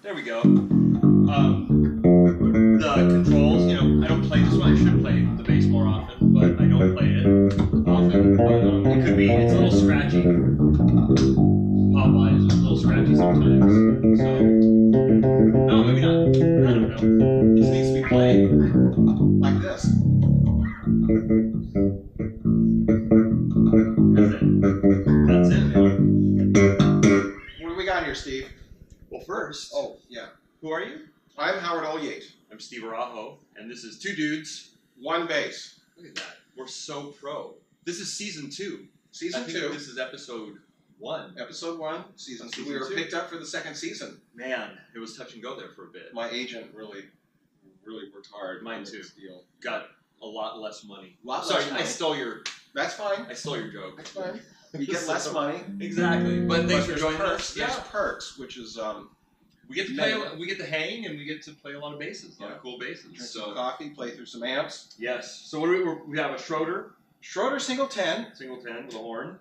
There we go. The controls, you know, I don't play this one. I should play the bass more often, but I don't play it often. But it could be, it's a little scratchy. Pop-wise, it's a little scratchy sometimes. So, no, maybe not. I don't know. This needs to be played like this. That's it, man. What do we got here, Steve? Well, first, Oh, yeah. who are you? I'm Howard Ulyate. I'm Steve Arajo, and this is Two Dudes. One bass. Look at that. We're so pro. This is season 2. Season I think 2. This is episode 1. Episode 1, season 2. We were 2. picked up for the second season. Man, it was touch and go there for a bit. My agent really worked hard. Mine on too. this deal. Got a lot less money. Sorry, I stole your That's fine. joke. That's fine. You get less money. Exactly. But thanks for joining perks. us. There's Yeah. perks, which is We get to play. We get to hang, and we get to play a lot of basses. A lot of cool basses. drink some coffee, play through some amps. Yes. So what do we have? A Schroeder, Schroeder single 10. single 10 with a horn.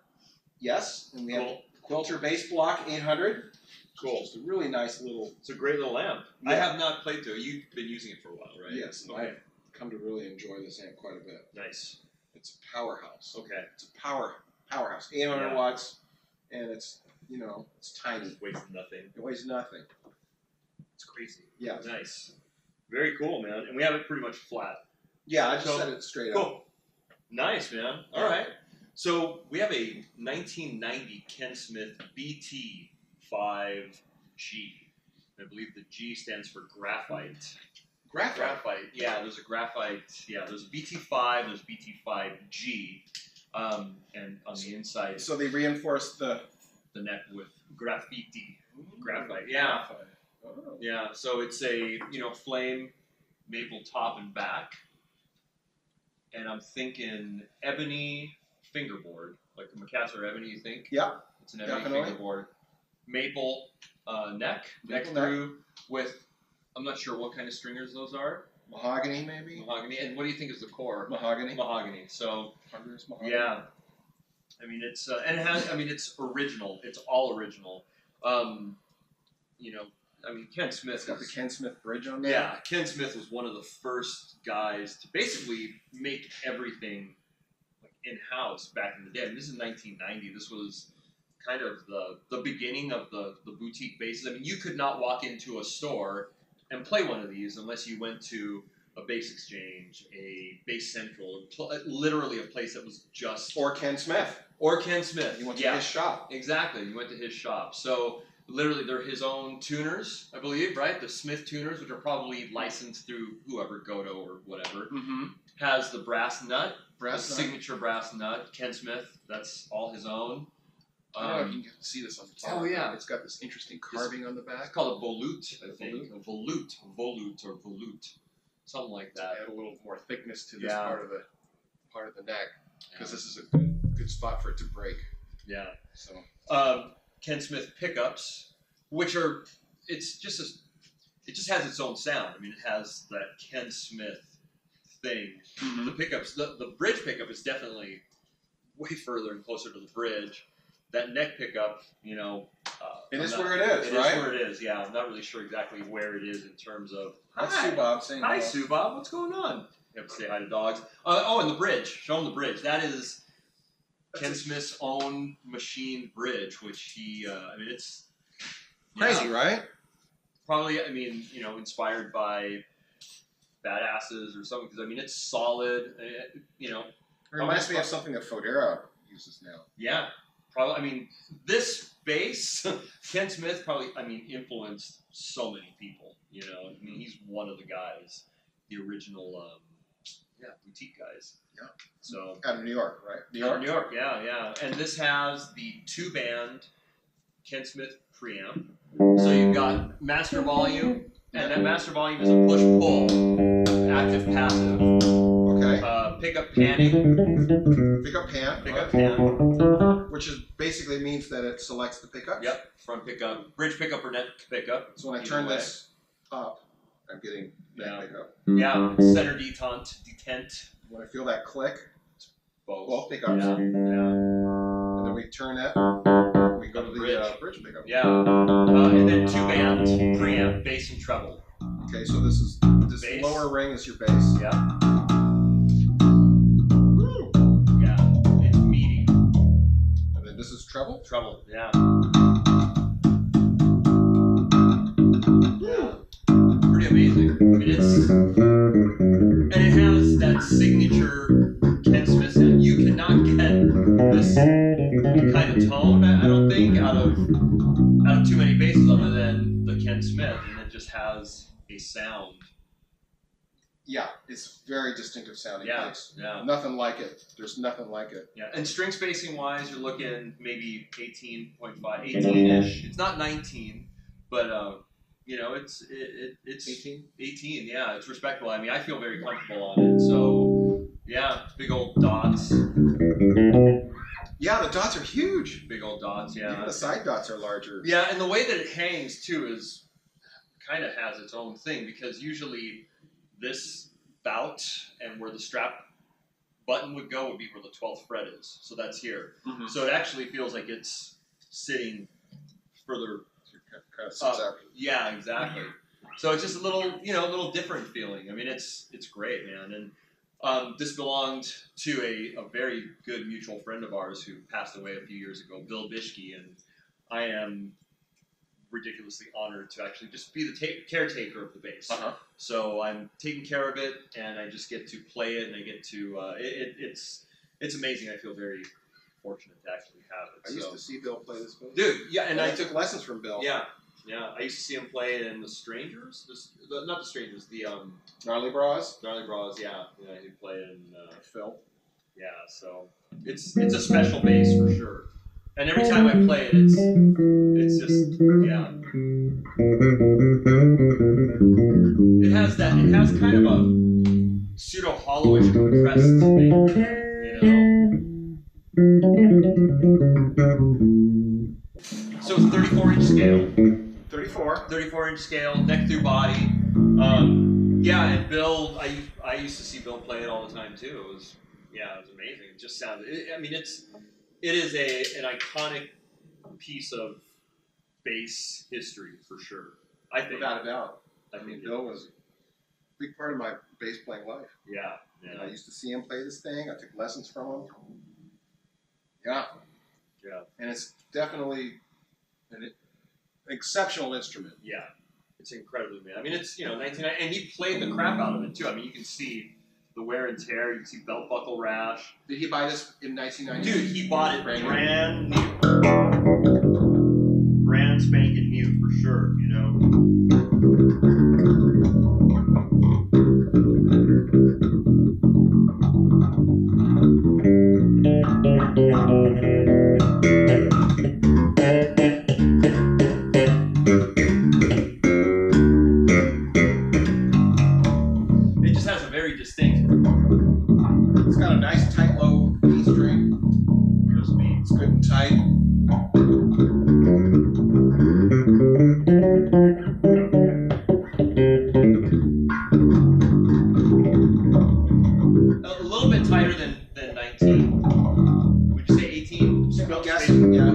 Yes, and we have Cool. Quilter Bass Block 800. Cool. Just a really nice little. It's a great little amp. Yeah. I have not played to it. You've been using it for a while, right? Yes, Okay. I've come to really enjoy this amp quite a bit. Nice. It's a powerhouse. Okay. It's a powerhouse. 800 Yeah. watts, and it's it's tiny. It weighs nothing. It weighs nothing. It's crazy. Yeah. Nice. Very cool, man. And we have it pretty much flat. Yeah, I just So- set it straight up. Cool. Nice, man. All right. So we have a 1990 Ken Smith BT5G. I believe the G stands for graphite. Graphite. Yeah, there's a graphite. Yeah, there's a BT5. There's BT5G. And on the inside, So they reinforced the the neck with graffiti. Graphite. Yeah. Oh. Yeah. So it's a flame maple top and back. And I'm thinking ebony fingerboard, like a Macassar ebony. You think? Yeah. It's an ebony Definitely. fingerboard. Maple neck Maple through with. I'm not sure what kind of stringers those are. Mahogany, maybe? Mahogany. And what do you think is the core? Mahogany. Mahogany. So Ponderous mahogany. yeah. I mean it's and it has. I mean it's original. It's all original. Ken Smith. It's got the is- Ken Smith bridge on there. Yeah, Ken Smith was one of the first guys to basically make everything like in-house back in the day. I mean, this is 1990. This was kind of the beginning of the boutique basses. I mean, you could not walk into a store and play one of these unless you went to a Bass Exchange, a Bass Central, literally a place that was just... Or Ken Smith. Or Ken Smith. You went to Yeah, his shop. exactly. You went to his shop. So... Literally, they're his own tuners, I believe, right? The Smith tuners, which are probably licensed through whoever, Godo or whatever, Mm-hmm. has the brass nut, Brass the nut. signature brass nut. Ken Smith, that's all his own. I don't know if you can see this on the top. Oh, yeah. It's got this interesting carving on the It's back. called a volute, I think. A volute, or volute, something like that. Add a little more thickness to this Yeah. part of the neck, because Yeah. this is a good spot for it to break. Yeah. So Ken Smith pickups, which are, it just has its own sound. I mean, it has that Ken Smith thing. Mhm. The pickups, the bridge pickup is definitely way further and closer to the bridge. That neck pickup, it is where it is, It right? is where it is, yeah. I'm not really sure exactly where it is in terms of... That's Hi. Sue Bob saying Hi, hello. Sue Bob. What's going on? You have to say hi to dogs. And the bridge. Show them the bridge. That is Ken Smith's own machine bridge, which he... it's... Crazy, yeah, right? probably, inspired by Badasses or something, because, it's solid, It reminds me of something that Fodera uses now. Yeah, probably. This bass, Ken Smith probably, influenced so many people. He's one of the guys, the original, boutique guys. Yeah. So Out of New York, right? New York, yeah. And this has the 2-band Ken Smith preamp. So you've got master volume, and that master volume is a push-pull, active-passive. Okay. Okay. Pickup panning. Pickup pan. Pickup pan. Which is basically means that it selects the pickups. Yep. Front pickup, bridge pickup or neck pickup. So when I turn this up, I'm getting neck pickup. Yeah. Center detent. When I feel that click, Both pickups. Yeah. And then we turn that. We go to the bridge pickup. Yeah. And then 2-band preamp, bass and treble. Okay, so this Bass. lower ring is your bass. Yeah. Woo. Yeah. It's meaty. And then this is treble. Treble. Yeah. Pretty amazing. I mean, and it has that signature Ken Smith sound. You cannot get this kind of tone, I don't think, out of too many basses other than the Ken Smith, and it just has a sound. Yeah, it's very distinctive sounding bass. Yeah. Nothing like it. There's nothing like it. Yeah, and string spacing wise, you're looking maybe 18.5, 18-ish. It's not 19, but you know, it's 18. 18. Yeah, it's respectable. I mean, I feel very comfortable on it. So yeah, big old dots. Yeah, the dots are huge. Big old dots. Yeah. Even the side dots are larger. Yeah, and the way that it hangs too is kind of has its own thing, because usually this bout and where the strap button would go would be where the 12th fret is. So that's here. Mm-hmm. So it actually feels like it's sitting further Kind of sits up. Yeah, exactly. So it's just a little different feeling. I mean, it's great, man. And this belonged to a very good mutual friend of ours who passed away a few years ago, Bill Bishke, and I am ridiculously honored to actually just be the caretaker of the bass. So I'm taking care of it, and I just get to play it, and I get to it's amazing. I feel very fortunate to actually have it. I used to see Bill play this bass. Dude, yeah, and I took lessons from Bill. Yeah. I used to see him play it in the Strangers. Not the Strangers, the Gnarly Bras. Gnarly Bras. Yeah, he'd play it in Phil. Yeah, so it's a special bass for sure. And every time I play it, it's just It has kind of a pseudo hollowish compressed thing, So it's 34-inch scale. 34-inch scale, neck through body. And Bill, I used to see Bill play it all the time too. It was amazing. It just sounded. It is an iconic piece of bass history for sure. I think. Without a doubt. I mean, Bill was a big part of my bass playing life. Yeah. And I used to see him play this thing. I took lessons from him. Yeah. And it's definitely an exceptional instrument. Yeah. It's incredibly made. I mean, it's 1990, and he played the crap out of it too. I mean, you can see the wear and tear. You can see belt buckle rash. Did he buy this in 1990? Dude, he bought it brand new, brand spanking new for sure. It just has a very distinct. It's got a nice tight low B string. It's good and tight. A little bit tighter than 19. Would you say 18? Yes, yeah.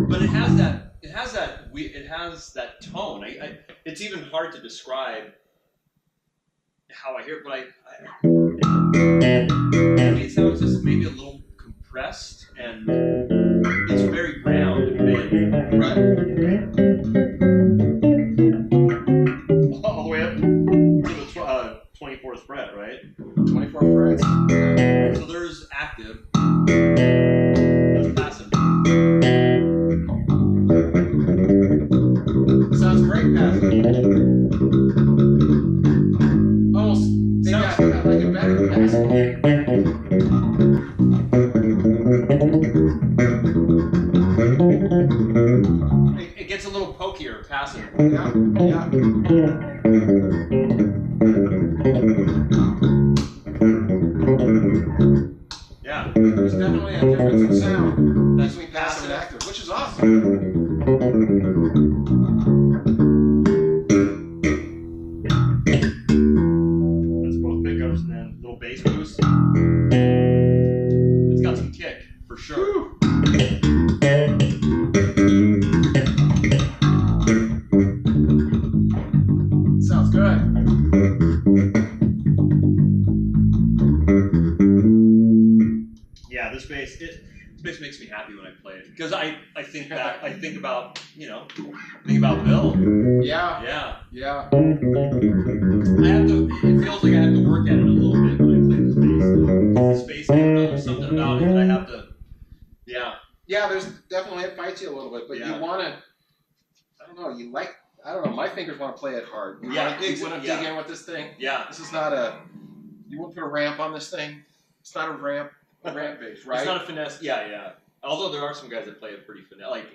But it has that tone. It's even hard to describe how I hear it, but it sounds just maybe a little compressed, and it's very round and big. Right. All the way up to the 24th fret, right? 24 frets. So there's active. There's passive. Sounds great, passive. Almost. I like it better than passive. It gets a little pokier, passive. Yeah. Yeah. There's definitely a difference in sound between passive and active, which is awesome. That's both pickups and then little bass boost. It's got some kick for sure. Sounds good. Yeah, this bass makes me happy when I play it because I think about Bill. Yeah. Yeah. Yeah. It feels like I have to work at it a little bit when I play this bass. This bass, I don't know, there's something about it that I have to. Yeah. Yeah, there's definitely it fights you a little bit, but Yeah. you want to. I don't know. I don't know. My fingers want to play it hard. You Yeah, want to dig in with this thing. Yeah. This is not a. You won't put a ramp on this thing. It's not a ramp bass, right? It's not a finesse. Yeah, yeah. Although there are some guys that play it pretty finesse, like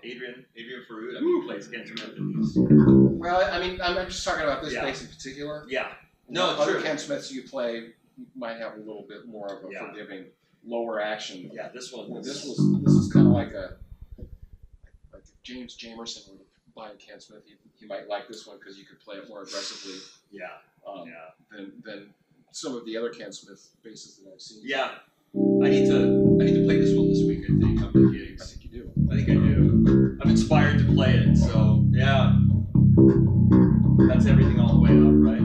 Adrian Farud. He plays instrument and he's. Well, I mean, I'm just talking about this bass in particular. Yeah. No, it's other true. Ken Smiths you play might have a little bit more of a forgiving, lower action. Yeah, this one. This is kind of like if James Jamerson were to buy a Ken Smith, he might like this one because you could play it more aggressively. Yeah. Than some of the other Ken Smith basses that I've seen. Yeah. I need to play this one this week. I think I'm the gigs. I think you do. I think I do. I'm inspired to play it. So yeah. That's everything all the way up, right?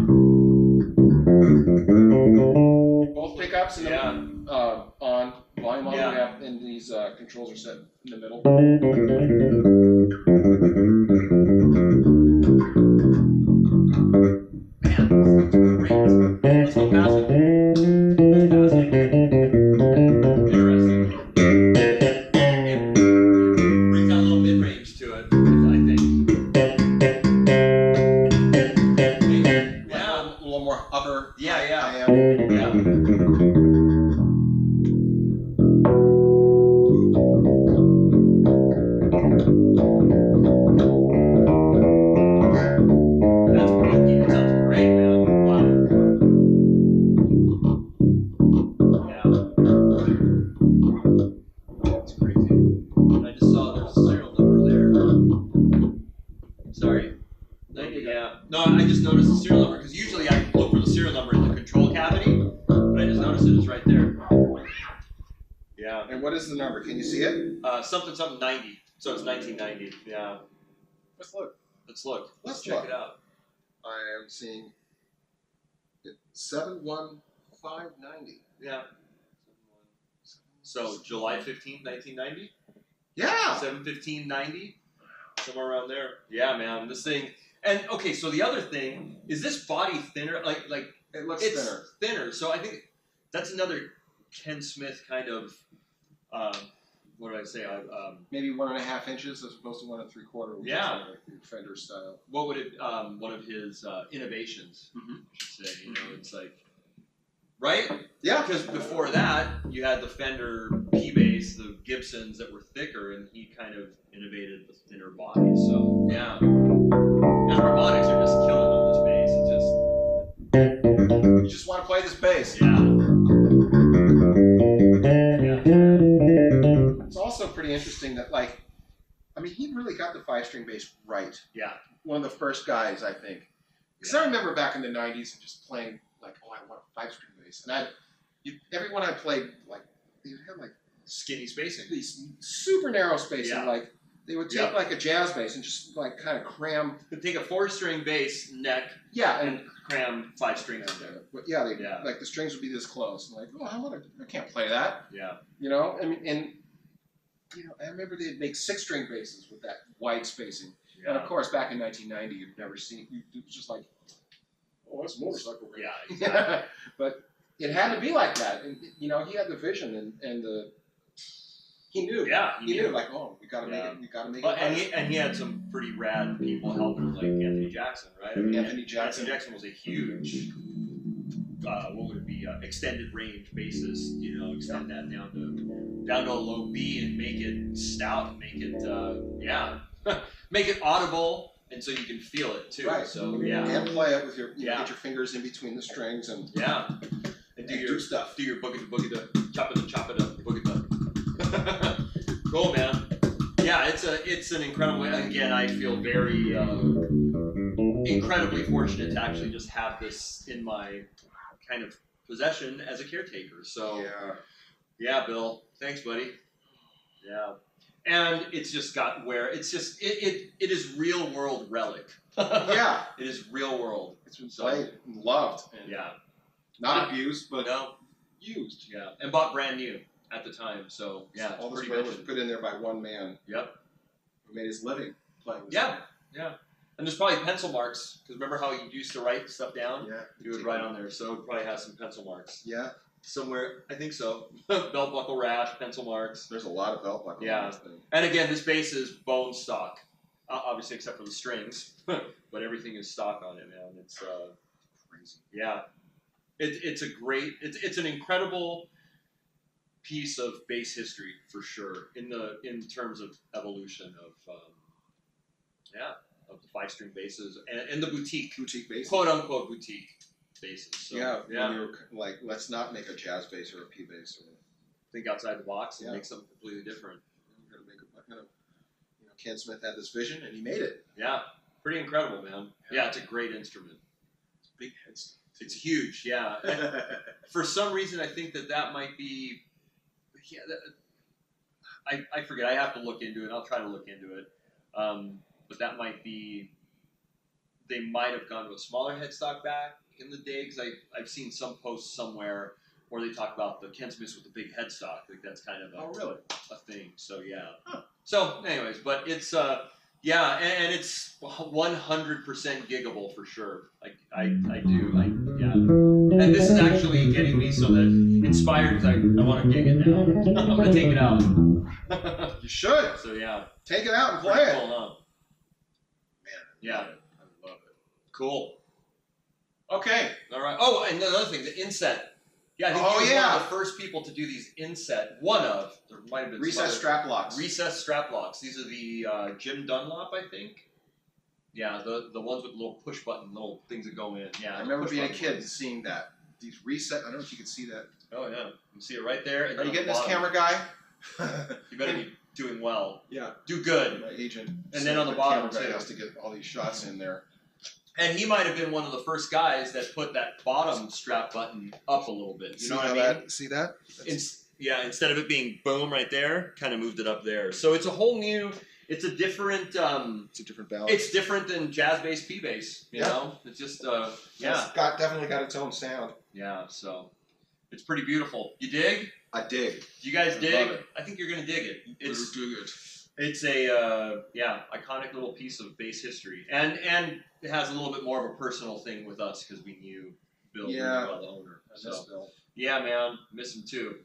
Both pickups and on volume all the way up, and these controls are set in the middle. Man, this is great. Let's go passive. Interesting. It brings out a little mid-range to it, I think. Yeah, a little more upper. Yeah. That's funky. It sounds great, man. Wow. Yeah. That's crazy. And I just saw there's a serial number there. Sorry. Yeah. No, I just noticed the serial number because usually I look for the serial number in the control cavity, but I just noticed it is right there. Yeah. And what is the number? Can you see it? Something 90. So it's 1990. Yeah. Let's look. Let's check it out. I am seeing it 71590. Yeah. So July 15th, 1990? Yeah. 7/15/90? Somewhere around there. Yeah, man. This thing. And okay, so the other thing is this body thinner. Like it looks thinner. So I think that's another Ken Smith kind of. What did I say? Maybe 1.5 inches as opposed to 1 3/4. Which is like the Fender style. What would it? One of his innovations. I should say. You know, it's like. Right? Yeah. Because before that, you had the Fender P-Bass, the Gibsons that were thicker, and he kind of innovated the thinner body. So, yeah. And harmonics are just killing on this bass. You just want to play this bass. Yeah. It's also pretty interesting that, he really got the 5-string bass right. Yeah. One of the first guys, I think. Because I remember back in the 90s and just playing, I want a 5-string bass. And everyone I played, they had, Skinny spacing. these super narrow spacing. Yeah. They would take, a jazz bass and just, kind of cram. They'd take a 4-string bass neck and cram 5 strings in there. But the strings would be this close. And I can't play that. Yeah. You know, I remember they'd make 6-string basses with that wide spacing. Yeah. And of course, back in 1990, you'd never seen it. It was just like, oh, that's a motorcycle. Yeah, exactly. But it had to be like that. And, he had the vision and he knew. Yeah, he knew. We got to make it. We got to make it. And he had some pretty rad people helping him, like Anthony Jackson, right? Anthony Jackson was a huge, what would it be, extended range bassist. Extend that down to a low B and make it stout, and make it make it audible, and so you can feel it too. Right. So yeah. And play it with your get your fingers in between the strings and and do Good stuff. Do your boogie the chop it up, boogie the. Cool, man. Yeah, it's an incredible. Again, I feel very incredibly fortunate to actually just have this in my kind of possession as a caretaker. So yeah, Bill, thanks, buddy. Yeah, and it's just got where it's just it is real world relic. Yeah, it is real world. It's been played and loved. And yeah, not abused, but no, used. Yeah, and bought brand new at the time. So yeah, all this pretty weight much was put in there by one man. Yep. Who made his living playing. Yeah, yeah. And there's probably pencil marks, because remember how you used to write stuff down? Yeah. You would write on there, so it probably has some pencil marks. Yeah. Somewhere, I think so. Belt buckle rash, pencil marks. There's a lot of belt buckle on this thing. And again, this bass is bone stock, obviously except for the strings, but everything is stock on it, man. It's crazy. Yeah. It's a great, it's an incredible piece of bass history for sure in terms of evolution of of the 5-string basses and the boutique basses, quote unquote boutique basses. So, when we were like, let's not make a jazz bass or a P bass or think outside the box and make something completely different. We're gonna make Ken Smith had this vision and he made it. Yeah, pretty incredible, man. Yeah, it's a great instrument. It's big headstock. It's huge. Yeah. For some reason, I think that might be. Yeah, I forget. I have to look into it. I'll try to look into it. But that might be. They might have gone to a smaller headstock back in the day, because I've seen some posts somewhere where they talk about the Ken Smiths with the big headstock. Like that's kind of a thing. So yeah. Huh. So anyways, but it's yeah, and it's 100% giggable for sure. Like I do. Yeah. And this is actually getting me so that inspired, because I want to gig it now. I'm gonna take it out. You should. So yeah. Take it out and play it. Cool, huh? Man. Yeah. I love it. Cool. Okay. All right. Oh, and another thing, the inset. Yeah, I think he was one of the first people to do these inset. There might have been recessed strap locks. Recessed strap locks. These are the Jim Dunlop, I think. Yeah, the ones with little push button, little things that go in. Yeah. I remember being a kid and seeing that. These reset. I don't know if you can see that. Oh yeah, you can see it right there. Are you getting this camera guy? You better be doing well. Yeah. Do good. My agent. And then on the bottom too. too. Has to get all these shots in there. And he might have been one of the first guys that put that bottom strap button up a little bit. You know what I mean? See that? Yeah, instead of it being boom right there, kind of moved it up there. So it's a whole new, it's a different... it's a different balance. It's different than jazz bass, P bass, you know? It's just, yeah. It's definitely got its own sound. Yeah, so it's pretty beautiful. You dig? I dig. Do you guys dig? Love it. I think you're going to dig it. It's good. It's a iconic little piece of bass history, and it has a little bit more of a personal thing with us because we knew Bill really well, the owner. So Bill. Yeah, man, miss him too.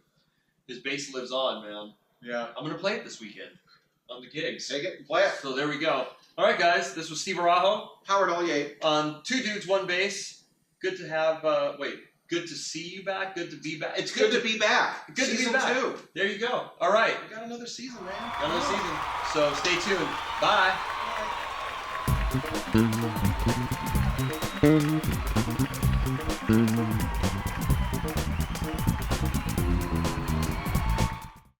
His bass lives on, man. Yeah, I'm gonna play it this weekend on the gigs. Take it and play it. So there we go. All right, guys, this was Steve Arajo. Howard Ulyate. On Two Dudes, One Bass. Good to have. Good to see you back. Good to be back. It's good to be back. Good to be back. Season 2. There you go. All right. We got another season, man. Got another season. So stay tuned. Bye. Bye.